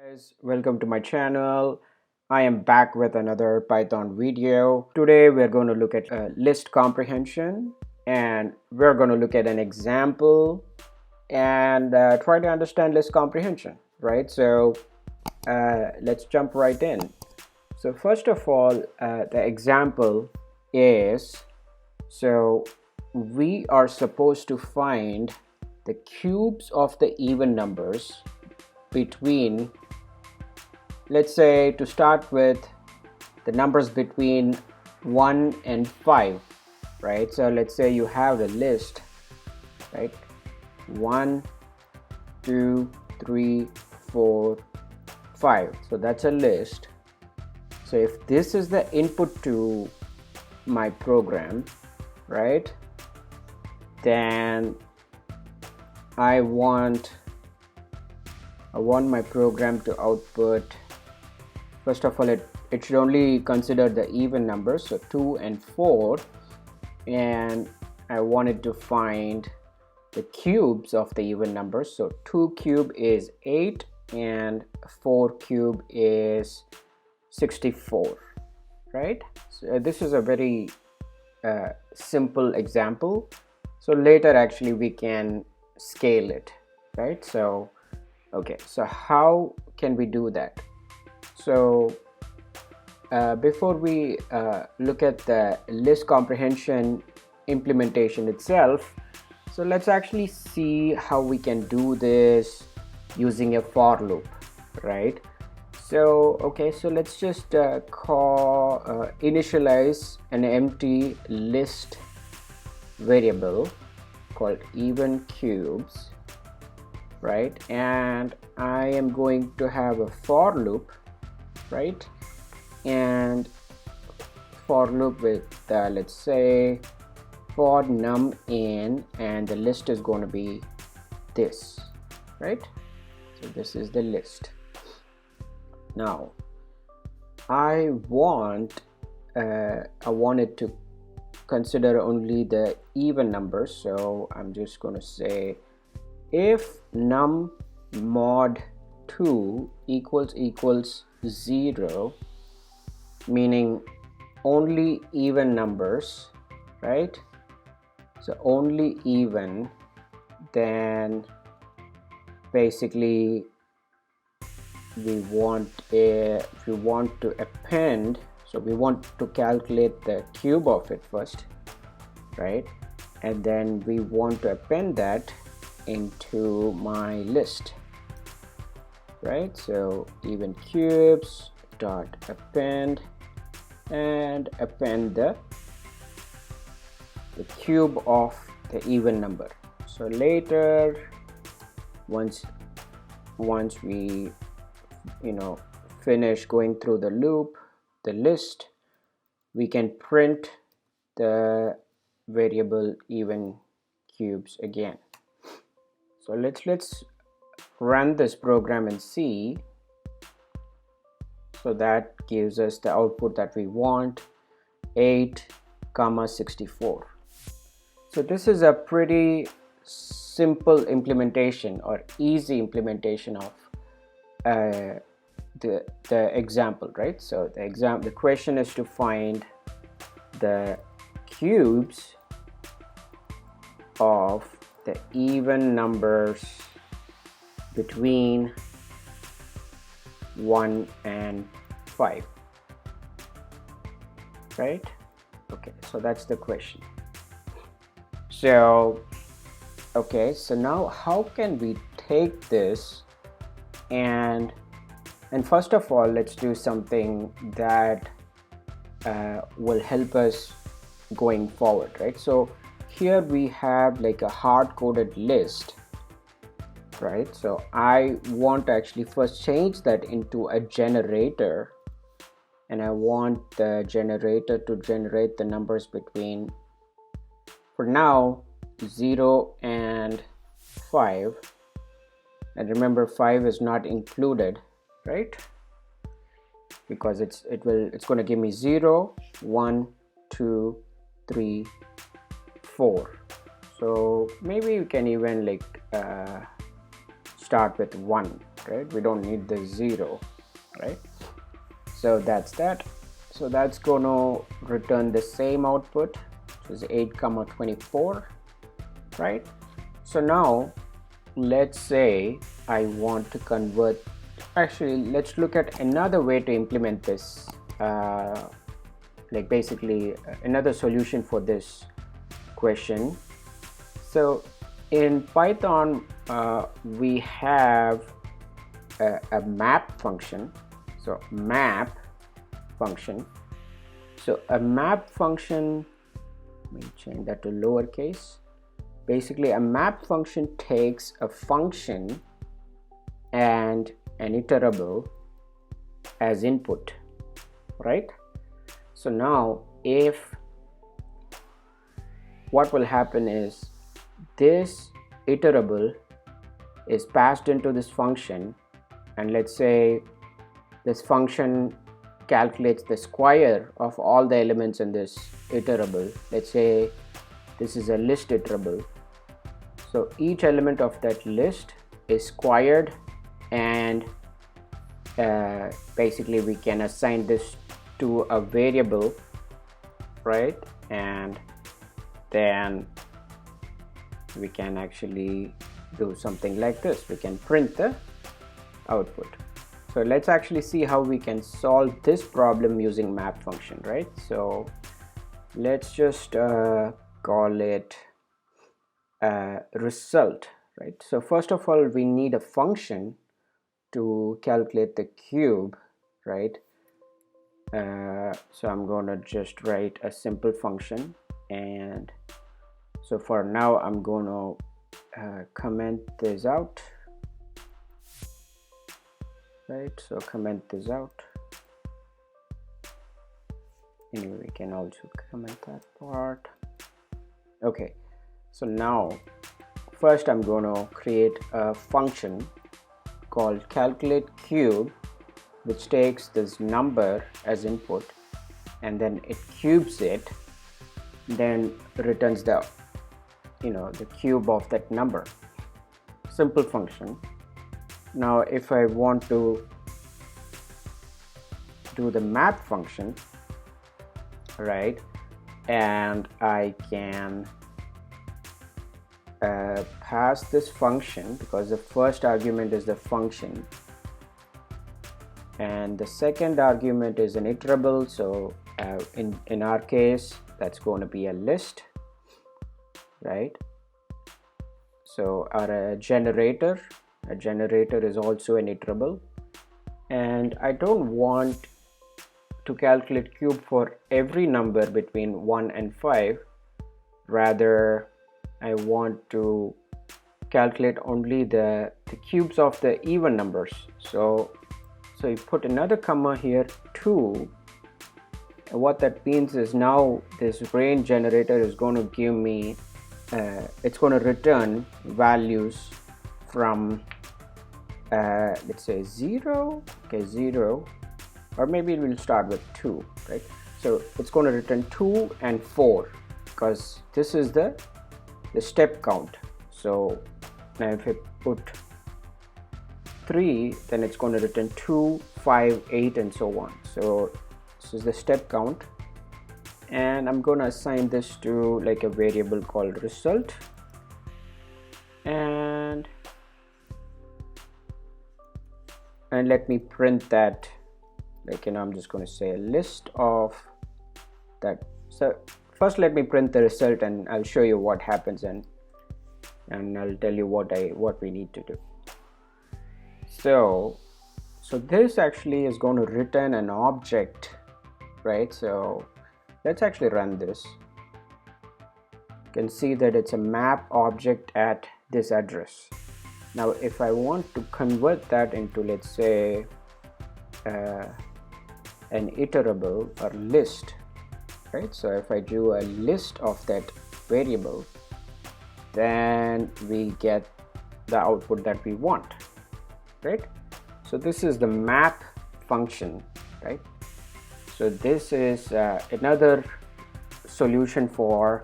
Guys, welcome to my channel. I am back with another Python video. Today we're going to look at list comprehension, and we're going to look at an example and try to understand list comprehension, right? So let's jump right in. So first of all, the example is, so we are supposed to find the cubes of the even numbers between, let's say, to start with, the numbers between 1 and 5, right? So let's say you have a list, right? 1 2 3 4 5. So that's a list. So if this is the input to my program, right, then I want my program to output, first of all, it should only consider the even numbers, so 2 and 4, and I wanted to find the cubes of the even numbers. So 2 cube is 8 and 4 cube is 64, right? So this is a very simple example. So later actually we can scale it, right? So okay, so how can we do that? So before we look at the list comprehension implementation itself, so let's actually see how we can do this using a for loop, right? So okay, so let's just initialize an empty list variable called even cubes, right? And I am going to have a for loop, right? And for loop with let's say for num in, and the list is going to be this, right? So this is the list. Now I want it to consider only the even numbers, so I'm just going to say if num mod 2 equals 0, meaning only even numbers, right? So only even, then basically we want to append, so we want to calculate the cube of it first, right? And then we want to append that into my list, right? So even cubes dot append, and append the cube of the even number. So later, once we finish going through the loop, the list, we can print the variable even cubes again. So let's run this program and see. So that gives us the output that we want, 8, 64. So this is a pretty simple implementation or easy implementation of the example, right? So the question is to find the cubes of the even numbers between 1 and 5, right? Okay, so that's the question. So okay, so now how can we take this and first of all, let's do something that will help us going forward, right? So here we have like a hard-coded list, right? So I want to actually first change that into a generator, and I want the generator to generate the numbers between, for now, 0 and 5, and remember 5 is not included, right? Because it's going to give me 0 1 2 3 4. So maybe we can even like start with 1, right? We don't need the 0, right? So that's that. So that's gonna return the same output, which is 8,24, right? So now let's say I want to convert. Actually, let's look at another way to implement this, like basically another solution for this question. So in Python, we have a map function. So map function. So a map function, let me change that to lowercase. Basically, a map function takes a function and an iterable as input, right? So now if what will happen is this iterable is passed into this function, and let's say this function calculates the square of all the elements in this iterable. Let's say this is a list iterable. So each element of that list is squared, and basically we can assign this to a variable, right? And then we can actually do something like this. We can print the output. So let's actually see how we can solve this problem using map function, right? So let's just call it result, right? So first of all, we need a function to calculate the cube, right? So I'm gonna just write a simple function, and so for now I'm gonna comment this out, right? So comment this out. Anyway, we can also comment that part. Okay, so now first I'm gonna create a function called calculate cube, which takes this number as input and then it cubes it, then returns the the cube of that number. Simple function. Now if I want to do the map function, right, and I can pass this function, because the first argument is the function and the second argument is an iterable. So in our case that's going to be a list, right? So our generator is also an iterable, and I don't want to calculate cube for every number between 1 and 5. Rather, I want to calculate only the cubes of the even numbers. So you put another comma here, 2. And what that means is now this range generator is going to give me it's going to return values from let's say 0, okay, 0, or maybe it will start with 2, right? So it's going to return 2 and 4 because this is the step count. So now if I put 3, then it's going to return 2, 5, 8 and so on. So this is the step count, and I'm going to assign this to like a variable called result, and let me print that, like I'm just going to say a list of that. So first let me print the result and I'll show you what happens, and I'll tell you what we need to do. So this actually is going to return an object, right? So let's actually run this. You can see that it's a map object at this address. Now if I want to convert that into, let's say, an iterable or list, right? So if I do a list of that variable, then we get the output that we want, right? So this is the map function, right? So this is another solution for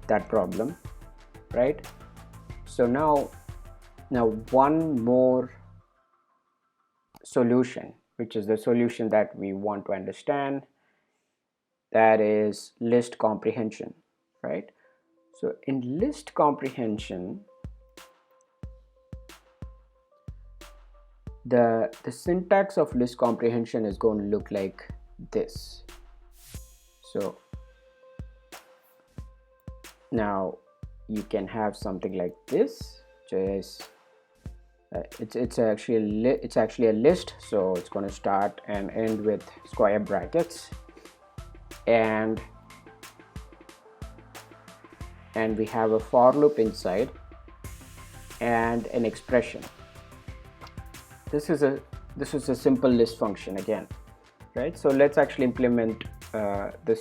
that problem, right? So now Now one more solution, which is the solution that we want to understand, that is list comprehension, right? So in list comprehension, the syntax of list comprehension is going to look like this. So now you can have something like this, which is it's actually a list, so it's going to start and end with square brackets, and we have a for loop inside and an expression. This is a simple list function again, right? So let's actually implement the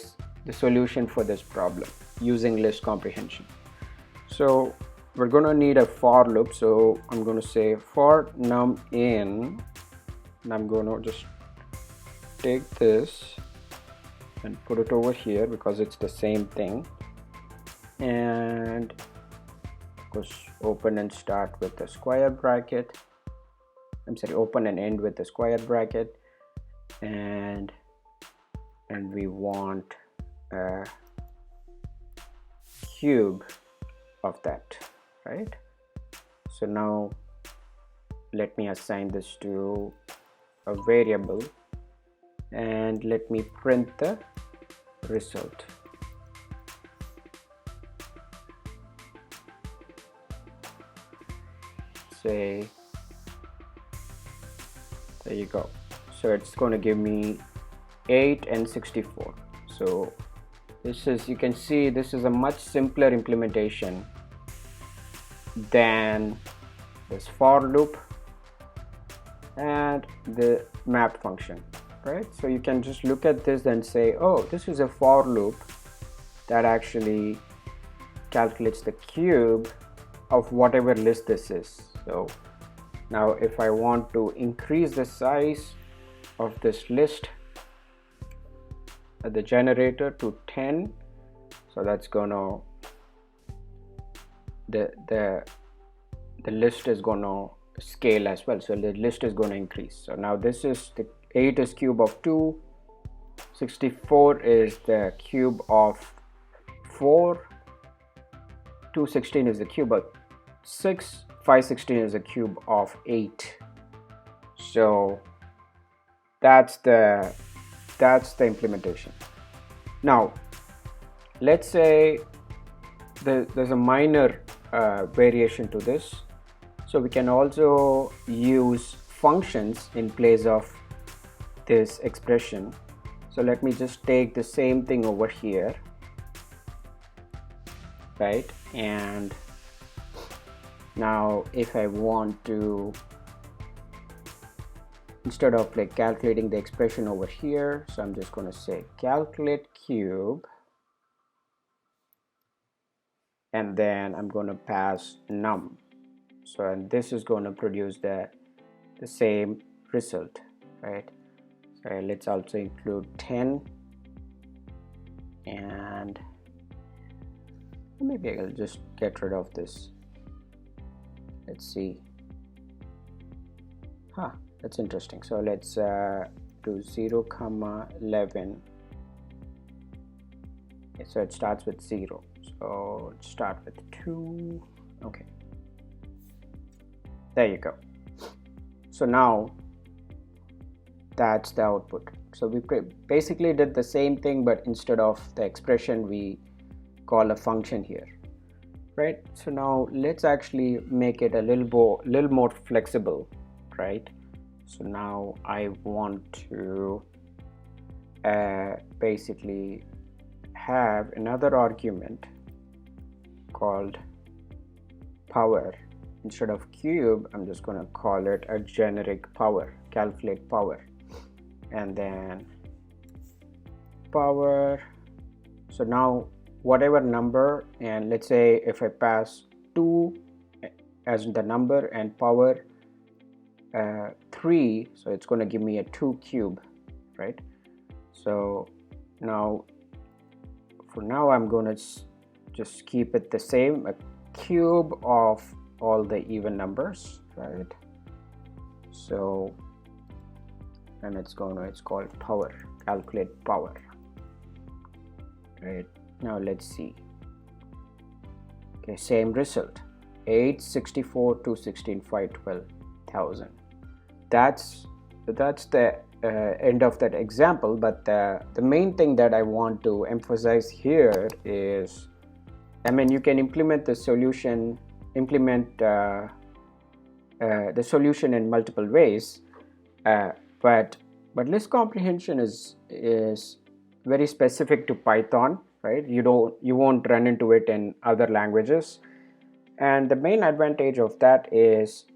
solution for this problem using list comprehension. So we're going to need a for loop, so I'm going to say for num in, and I'm going to just take this and put it over here because it's the same thing, and of course open and start with a square bracket, open and end with a square bracket, and we want a cube of that, right? So now let me assign this to a variable and let me print the result. Say, there you go. So it's going to give me 8 and 64. So this is, you can see, this is a much simpler implementation than this for loop and the map function, right? So you can just look at this and say, oh, this is a for loop that actually calculates the cube of whatever list this is. So now if I want to increase the size of this list at the generator to 10, so that's gonna, the list is gonna scale as well, so the list is gonna increase. So now this is the 8 is cube of 2, 64 is the cube of 4, 216 is the cube of 6, 516 is the cube of 8. So that's the implementation. Now let's say there's a minor variation to this, so we can also use functions in place of this expression. So let me just take the same thing over here, right? And now if I want to, instead of like calculating the expression over here, so I'm just going to say calculate cube, and then I'm going to pass num. So and this is going to produce the same result, right? So let's also include 10, and maybe I'll just get rid of this. Let's see. That's interesting. So let's do 0, 11. Okay, so it starts with 0. So let's start with 2. Okay. There you go. So now that's the output. So we basically did the same thing, but instead of the expression, we call a function here, right? So now let's actually make it a little more flexible, right? So now I want to basically have another argument called power. Instead of cube, I'm just going to call it a generic power, calculate power, and then power. So now whatever number, and let's say if I pass 2 as the number and power 3, so it's going to give me a 2 cube, right? So now for now I'm going to just keep it the same, a cube of all the even numbers, right? So, and it's called power, calculate power, right? Now let's see. Okay, same result, 8, 64, 216, 512, 1000. That's the end of that example. But the main thing that I want to emphasize here is, I mean, you can implement the solution, the solution in multiple ways, but list comprehension is very specific to Python, right? You won't run into it in other languages. And the main advantage of that is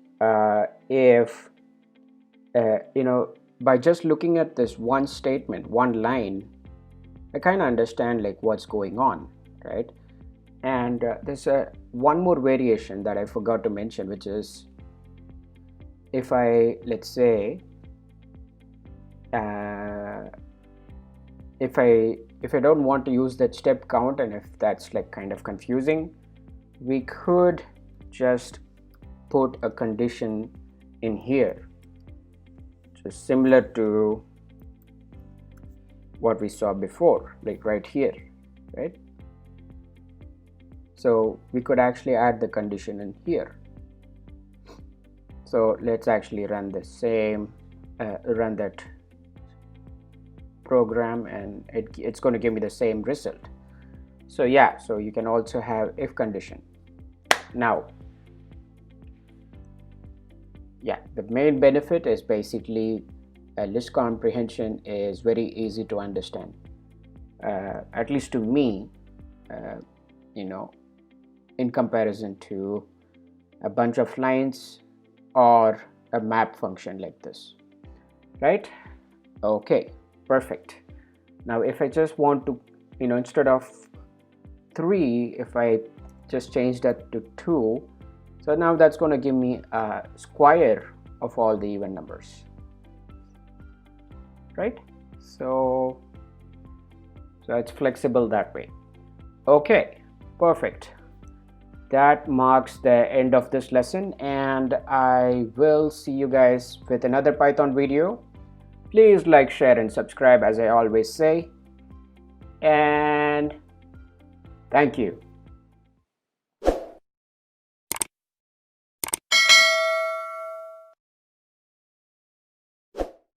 if by just looking at this one statement, one line, I kind of understand like what's going on, right? And there's one more variation that I forgot to mention, which is if I, let's say, if I don't want to use that step count, and if that's like kind of confusing, we could just put a condition in here, just similar to what we saw before, like right here, right? So we could actually add the condition in here. So let's actually run the same, run that program, and it's going to give me the same result. So yeah, so you can also have if condition. Now, yeah, the main benefit is basically list comprehension is very easy to understand, at least to me, in comparison to a bunch of lines or a map function like this, right? Okay, perfect. Now if I just want to, instead of 3, if I just change that to 2, so now that's going to give me a square of all the even numbers, right? So it's flexible that way. Okay, perfect. That marks the end of this lesson, and I will see you guys with another Python video. Please like, share, and subscribe, as I always say. And thank you.